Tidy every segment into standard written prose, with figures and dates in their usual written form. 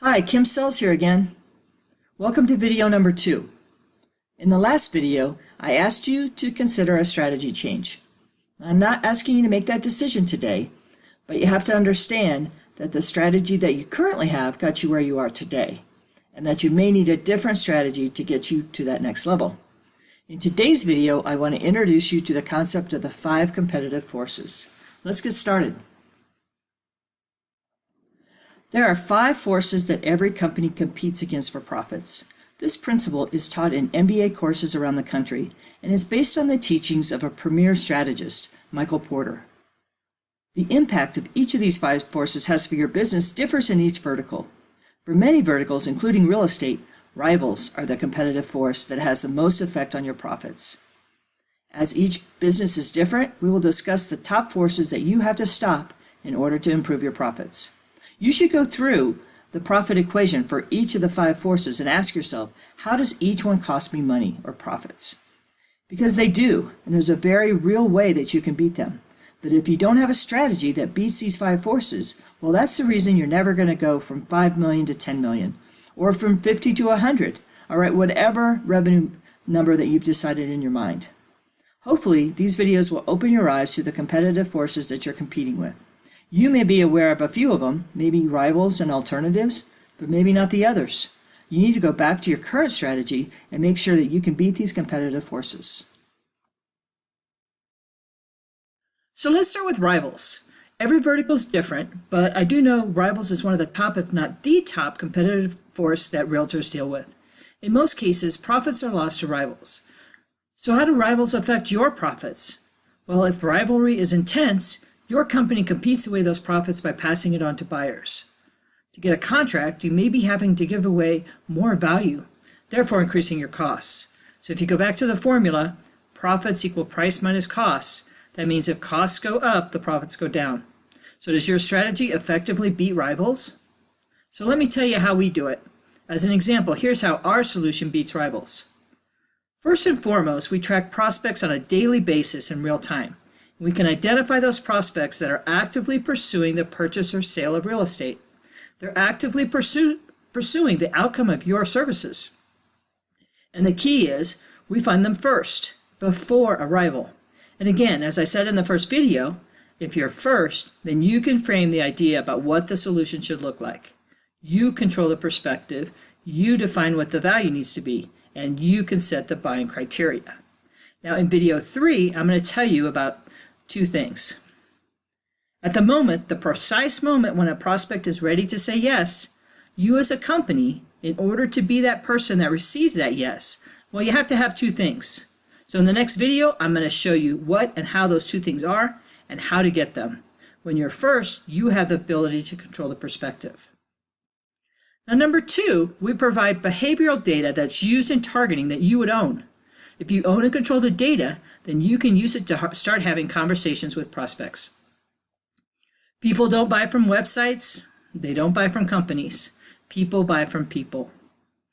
Hi, Kim Sells here again. Welcome to video number 2. In the last video, I asked you to consider a strategy change. I'm not asking you to make that decision today, but you have to understand that the strategy that you currently have got you where you are today, and that you may need a different strategy to get you to that next level. In today's video, I want to introduce you to the concept of the 5 competitive forces. Let's get started. There are 5 forces that every company competes against for profits. This principle is taught in MBA courses around the country and is based on the teachings of a premier strategist, Michael Porter. The impact of each of these 5 forces has for your business differs in each vertical. For many verticals, including real estate, rivals are the competitive force that has the most effect on your profits. As each business is different, we will discuss the top forces that you have to stop in order to improve your profits. You should go through the profit equation for each of the 5 forces and ask yourself, how does each one cost me money or profits? Because they do, and there's a very real way that you can beat them. But if you don't have a strategy that beats these 5 forces, well, that's the reason you're never going to go from 5 million to 10 million, or from 50 to 100, all right, whatever revenue number that you've decided in your mind. Hopefully, these videos will open your eyes to the competitive forces that you're competing with. You may be aware of a few of them, maybe rivals and alternatives, but maybe not the others. You need to go back to your current strategy and make sure that you can beat these competitive forces. So let's start with rivals. Every vertical is different, but I do know rivals is one of the top, if not the top, competitive force that realtors deal with. In most cases, profits are lost to rivals. So how do rivals affect your profits? Well, if rivalry is intense, your company competes away those profits by passing it on to buyers. To get a contract, you may be having to give away more value, therefore increasing your costs. So if you go back to the formula, profits equal price minus costs, that means if costs go up, the profits go down. So does your strategy effectively beat rivals? So let me tell you how we do it. As an example, here's how our solution beats rivals. First and foremost, we track prospects on a daily basis in real time. We can identify those prospects that are actively pursuing the purchase or sale of real estate. They're actively pursuing the outcome of your services. And the key is we find them first, before a rival. And again, as I said in the first video, if you're first, then you can frame the idea about what the solution should look like. You control the perspective, you define what the value needs to be, and you can set the buying criteria. Now in video 3, I'm going to tell you about 2 things. At the moment, the precise moment when a prospect is ready to say yes, you as a company, in order to be that person that receives that yes, well, you have to have 2 things. So in the next video, I'm going to show you what and how those 2 things are and how to get them. When you're first, you have the ability to control the perspective. Now, number 2, we provide behavioral data that's used in targeting that you would own. If you own and control the data, then you can use it to start having conversations with prospects. People don't buy from websites. They don't buy from companies. People buy from people.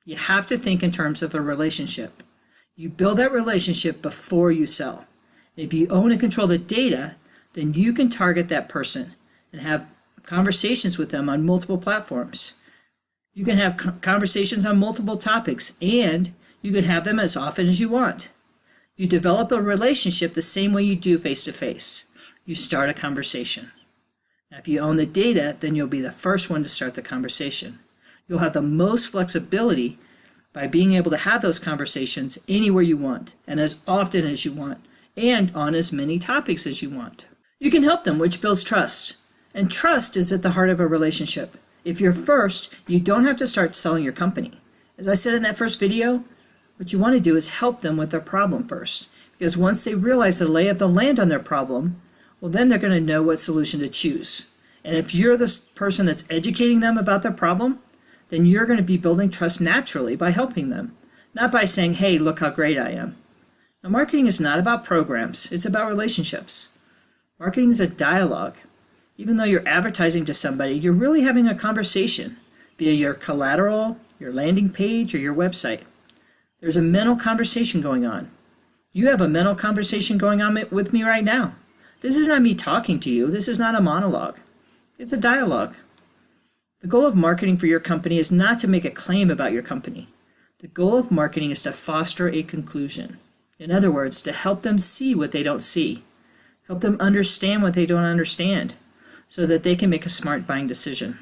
You have to think in terms of a relationship. You build that relationship before you sell. If you own and control the data, then you can target that person and have conversations with them on multiple platforms. You can have conversations on multiple topics, and you can have them as often as you want. You develop a relationship the same way you do face-to-face. You start a conversation. Now, if you own the data, then you'll be the first one to start the conversation. You'll have the most flexibility by being able to have those conversations anywhere you want, and as often as you want, and on as many topics as you want. You can help them, which builds trust. And trust is at the heart of a relationship. If you're first, you don't have to start selling your company. As I said in that first video, what you want to do is help them with their problem first. Because once they realize the lay of the land on their problem, well, then they're going to know what solution to choose. And if you're the person that's educating them about their problem, then you're going to be building trust naturally by helping them, not by saying, hey, look how great I am. Now, marketing is not about programs. It's about relationships. Marketing is a dialogue. Even though you're advertising to somebody, you're really having a conversation via your collateral, your landing page, or your website. There's a mental conversation going on. You have a mental conversation going on with me right now. This is not me talking to you. This is not a monologue. It's a dialogue. The goal of marketing for your company is not to make a claim about your company. The goal of marketing is to foster a conclusion. In other words, to help them see what they don't see, help them understand what they don't understand, so that they can make a smart buying decision.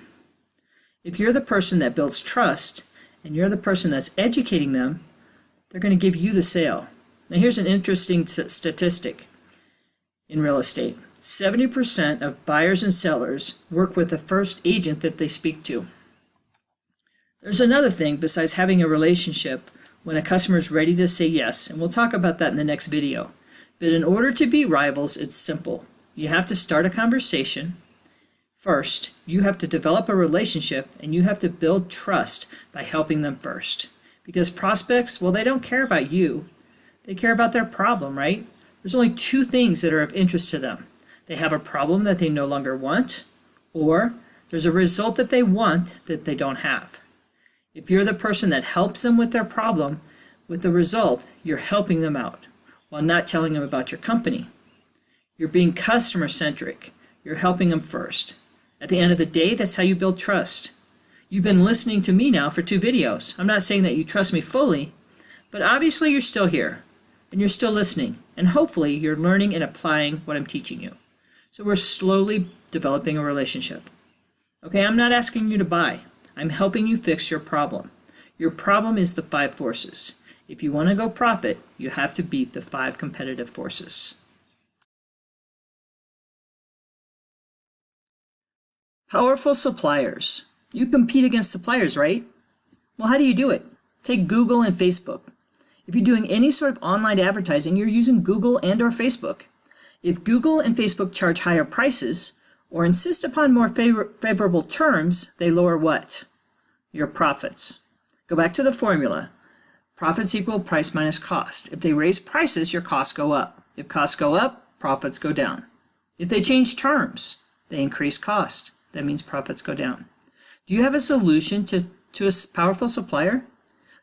If you're the person that builds trust and you're the person that's educating them, they're going to give you the sale. Now here's an interesting statistic in real estate. 70% of buyers and sellers work with the first agent that they speak to. There's another thing besides having a relationship when a customer is ready to say yes, and we'll talk about that in the next video. But in order to beat rivals, it's simple. You have to start a conversation. First, you have to develop a relationship, and you have to build trust by helping them first. Because prospects, well, they don't care about you. They care about their problem, right? There's only two things that are of interest to them. They have a problem that they no longer want, or there's a result that they want that they don't have. If you're the person that helps them with their problem, with the result, you're helping them out while not telling them about your company. You're being customer-centric. You're helping them first. At the end of the day, that's how you build trust. You've been listening to me now for 2 videos. I'm not saying that you trust me fully, but obviously you're still here, and you're still listening, and hopefully you're learning and applying what I'm teaching you. So we're slowly developing a relationship. Okay, I'm not asking you to buy. I'm helping you fix your problem. Your problem is the 5 forces. If you want to go profit, you have to beat the 5 competitive forces. Powerful suppliers. You compete against suppliers, right? Well, how do you do it? Take Google and Facebook. If you're doing any sort of online advertising, you're using Google and or Facebook. If Google and Facebook charge higher prices or insist upon more favorable terms, they lower what? Your profits. Go back to the formula. Profits equal price minus cost. If they raise prices, your costs go up. If costs go up, profits go down. If they change terms, they increase cost. That means profits go down. Do you have a solution to a powerful supplier?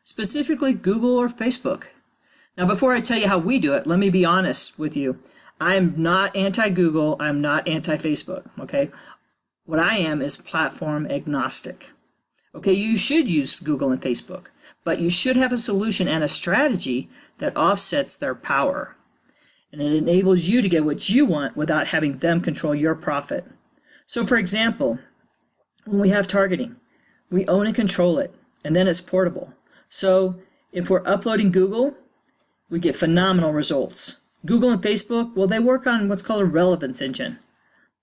Specifically Google or Facebook. Now, before I tell you how we do it, let me be honest with you. I'm not anti-Google. I'm not anti-Facebook, okay? What I am is platform agnostic. Okay, you should use Google and Facebook, but you should have a solution and a strategy that offsets their power. And it enables you to get what you want without having them control your profit. So for example, when we have targeting, we own and control it, and then it's portable. So if we're uploading Google, we get phenomenal results. Google and Facebook, well, they work on what's called a relevance engine.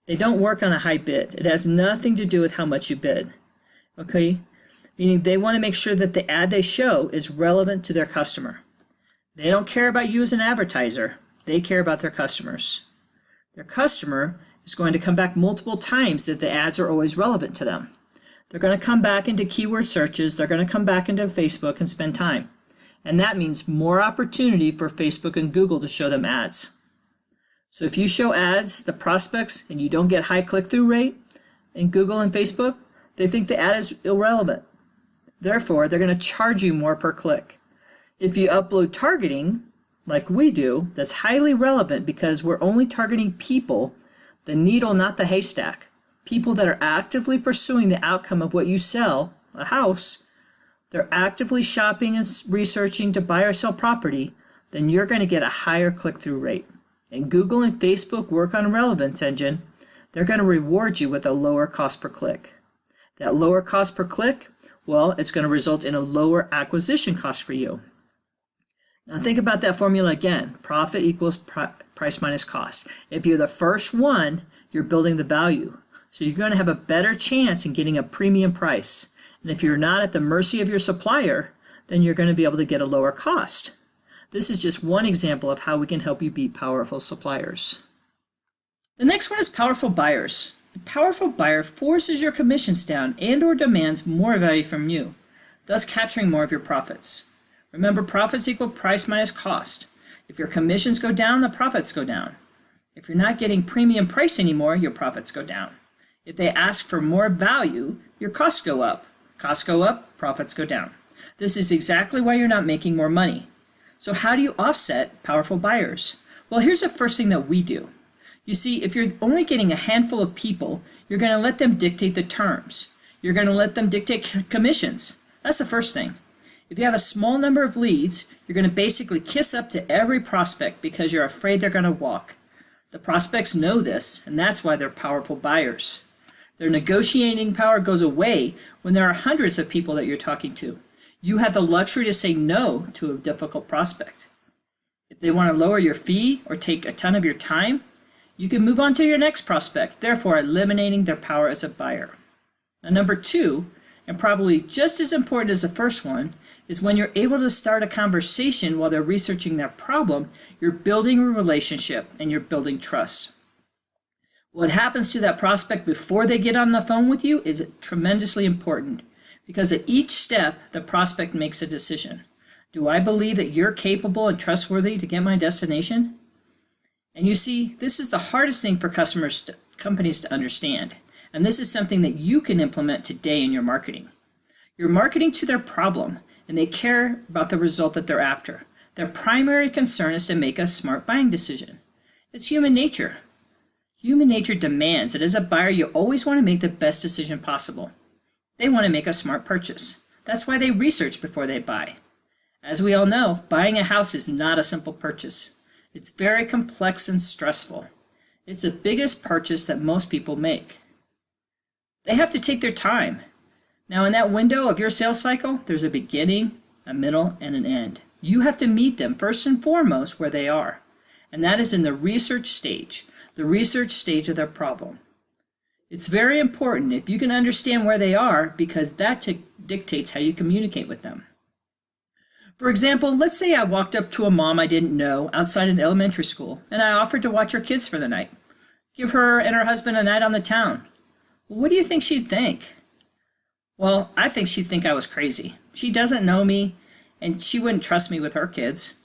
They don't work on a high bid. It has nothing to do with how much you bid. Okay? Meaning they want to make sure that the ad they show is relevant to their customer. They don't care about you as an advertiser. They care about their customers. Their customer is going to come back multiple times if the ads are always relevant to them. They're going to come back into keyword searches. They're going to come back into Facebook and spend time. And that means more opportunity for Facebook and Google to show them ads. So if you show ads, the prospects, and you don't get high click-through rate in Google and Facebook, they think the ad is irrelevant. Therefore, they're going to charge you more per click. If you upload targeting, like we do, that's highly relevant because we're only targeting people, the needle, not the haystack. People that are actively pursuing the outcome of what you sell, a house, they're actively shopping and researching to buy or sell property, then you're going to get a higher click-through rate. And Google and Facebook work on a relevance engine. They're going to reward you with a lower cost per click. That lower cost per click, well, it's going to result in a lower acquisition cost for you. Now think about that formula again. Profit equals price minus cost. If you're the first one, you're building the value. So you're going to have a better chance in getting a premium price. And if you're not at the mercy of your supplier, then you're going to be able to get a lower cost. This is just one example of how we can help you beat powerful suppliers. The next one is powerful buyers. A powerful buyer forces your commissions down and or demands more value from you, thus capturing more of your profits. Remember, profits equal price minus cost. If your commissions go down, the profits go down. If you're not getting premium price anymore, your profits go down. If they ask for more value, your costs go up. Costs go up, profits go down. This is exactly why you're not making more money. So how do you offset powerful buyers? Well, here's the first thing that we do. You see, if you're only getting a handful of people, you're going to let them dictate the terms. You're going to let them dictate commissions. That's the first thing. If you have a small number of leads, you're going to basically kiss up to every prospect because you're afraid they're going to walk. The prospects know this, and that's why they're powerful buyers. Their negotiating power goes away when there are hundreds of people that you're talking to. You have the luxury to say no to a difficult prospect. If they want to lower your fee or take a ton of your time, you can move on to your next prospect, therefore eliminating their power as a buyer. Now, number two, and probably just as important as the first one, is when you're able to start a conversation while they're researching their problem, you're building a relationship and you're building trust. What happens to that prospect before they get on the phone with you is tremendously important, because at each step, the prospect makes a decision. Do I believe that you're capable and trustworthy to get my destination? And you see, this is the hardest thing for companies to understand. And this is something that you can implement today in your marketing. You're marketing to their problem, and they care about the result that they're after. Their primary concern is to make a smart buying decision. It's human nature. Human nature demands that as a buyer, you always want to make the best decision possible. They want to make a smart purchase. That's why they research before they buy. As we all know, buying a house is not a simple purchase. It's very complex and stressful. It's the biggest purchase that most people make. They have to take their time. Now, in that window of your sales cycle, there's a beginning, a middle, and an end. You have to meet them first and foremost where they are, and that is in the research stage of their problem. It's very important if you can understand where they are, because that dictates how you communicate with them. For example, let's say I walked up to a mom I didn't know outside an elementary school, and I offered to watch her kids for the night, give her and her husband a night on the town. Well, what do you think she'd think? Well, I think she'd think I was crazy. She doesn't know me, and she wouldn't trust me with her kids,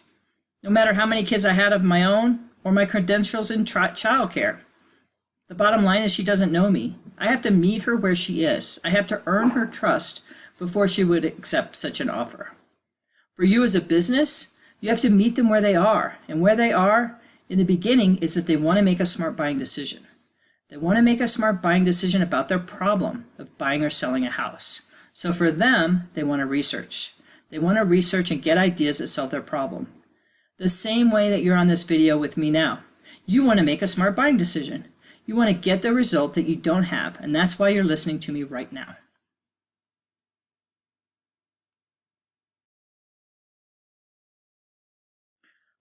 no matter how many kids I had of my own or my credentials in childcare. The bottom line is she doesn't know me. I have to meet her where she is. I have to earn her trust before she would accept such an offer. For you as a business, you have to meet them where they are. And where they are in the beginning is that they want to make a smart buying decision. They want to make a smart buying decision about their problem of buying or selling a house. So for them, they want to research. They want to research and get ideas that solve their problem. The same way that you're on this video with me now. You want to make a smart buying decision. You want to get the result that you don't have, and that's why you're listening to me right now.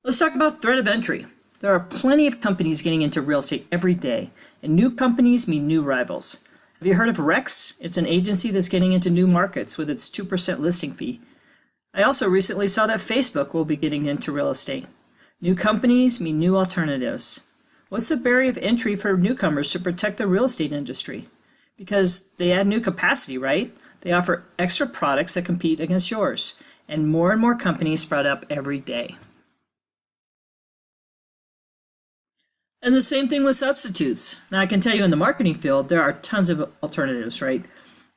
Let's talk about threat of entry. There are plenty of companies getting into real estate every day, and new companies mean new rivals. Have you heard of Rex? It's an agency that's getting into new markets with its 2% listing fee. I also recently saw that Facebook will be getting into real estate. New companies mean new alternatives. What's the barrier of entry for newcomers to protect the real estate industry? Because they add new capacity, right? They offer extra products that compete against yours, and more companies sprout up every day. And the same thing with substitutes. Now, I can tell you in the marketing field, there are tons of alternatives, right?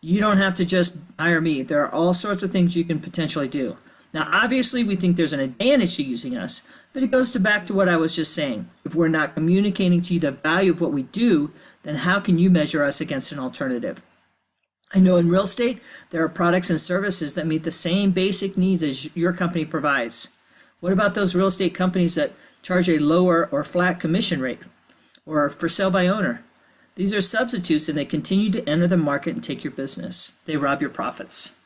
You don't have to just hire me. There are all sorts of things you can potentially do. Now, obviously, we think there's an advantage to using us, but it goes back to what I was just saying. If we're not communicating to you the value of what we do, then how can you measure us against an alternative? I know in real estate, there are products and services that meet the same basic needs as your company provides. What about those real estate companies that charge a lower or flat commission rate, or for sale by owner? These are substitutes, and they continue to enter the market and take your business. They rob your profits.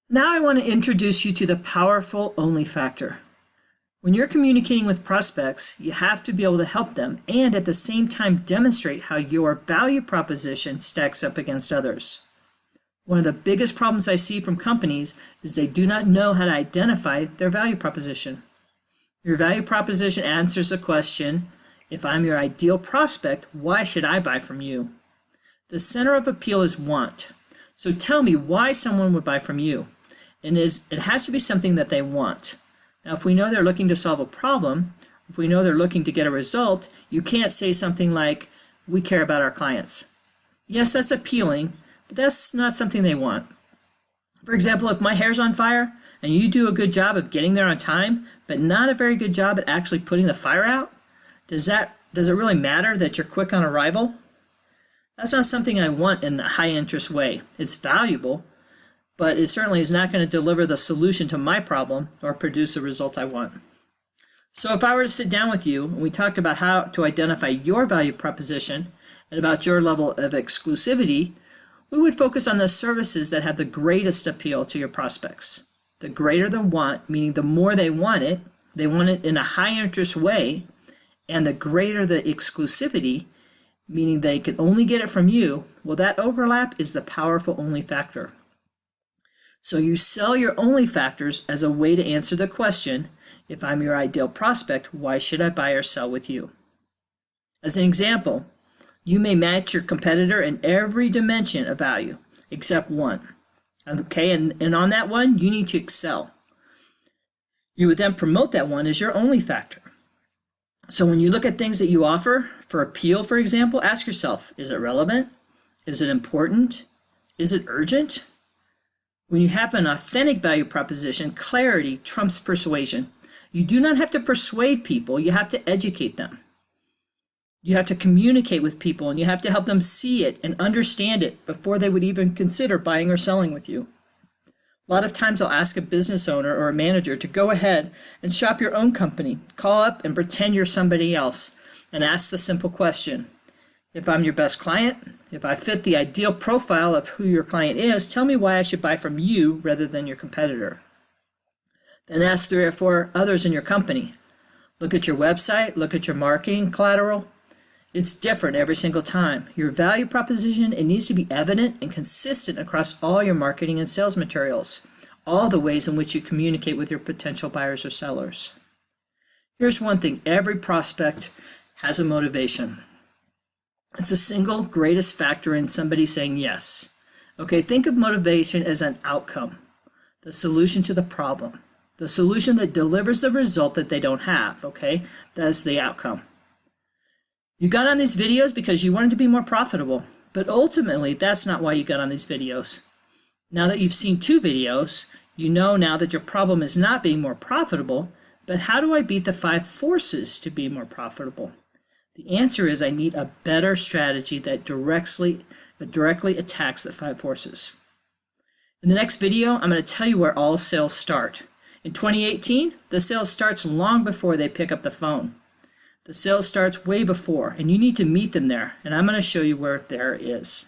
Now I want to introduce you to the powerful only factor. When you're communicating with prospects, you have to be able to help them and at the same time demonstrate how your value proposition stacks up against others. One of the biggest problems I see from companies is they do not know how to identify their value proposition. Your value proposition answers the question, if I'm your ideal prospect, why should I buy from you? The center of appeal is want. So tell me why someone would buy from you. And it has to be something that they want. Now, if we know they're looking to solve a problem, if we know they're looking to get a result, you can't say something like, we care about our clients. Yes, that's appealing, but that's not something they want. For example, if my hair's on fire and you do a good job of getting there on time, but not a very good job at actually putting the fire out, does it really matter that you're quick on arrival? That's not something I want in the high interest way. It's valuable, but it certainly is not going to deliver the solution to my problem or produce the result I want. So if I were to sit down with you and we talked about how to identify your value proposition and about your level of exclusivity, we would focus on the services that have the greatest appeal to your prospects. The greater the want, meaning the more they want it in a high interest way, and the greater the exclusivity, meaning they can only get it from you, well, that overlap is the powerful only factor. So you sell your only factors as a way to answer the question, if I'm your ideal prospect, why should I buy or sell with you? As an example, you may match your competitor in every dimension of value, except one. Okay, and on that one, you need to excel. You would then promote that one as your only factor. So when you look at things that you offer for appeal, for example, ask yourself, is it relevant? Is it important? Is it urgent? When you have an authentic value proposition, clarity trumps persuasion. You do not have to persuade people, you have to educate them. You have to communicate with people, and you have to help them see it and understand it before they would even consider buying or selling with you. A lot of times I'll ask a business owner or a manager to go ahead and shop your own company. Call up and pretend you're somebody else and ask the simple question. If I'm your best client, if I fit the ideal profile of who your client is, tell me why I should buy from you rather than your competitor. Then ask 3 or 4 others in your company. Look at your website, look at your marketing collateral. It's different every single time. Your value proposition, it needs to be evident and consistent across all your marketing and sales materials, all the ways in which you communicate with your potential buyers or sellers. Here's one thing, every prospect has a motivation. It's the single greatest factor in somebody saying yes. Okay, think of motivation as an outcome, the solution to the problem, the solution that delivers the result that they don't have, okay? That is the outcome. You got on these videos because you wanted to be more profitable, but ultimately that's not why you got on these videos. Now that you've seen 2 videos, you know now that your problem is not being more profitable, but how do I beat the 5 forces to be more profitable? The answer is I need a better strategy that directly attacks the 5 forces. In the next video, I'm going to tell you where all sales start. In 2018, the sales starts long before they pick up the phone. The sales starts way before, and you need to meet them there, and I'm going to show you where there is.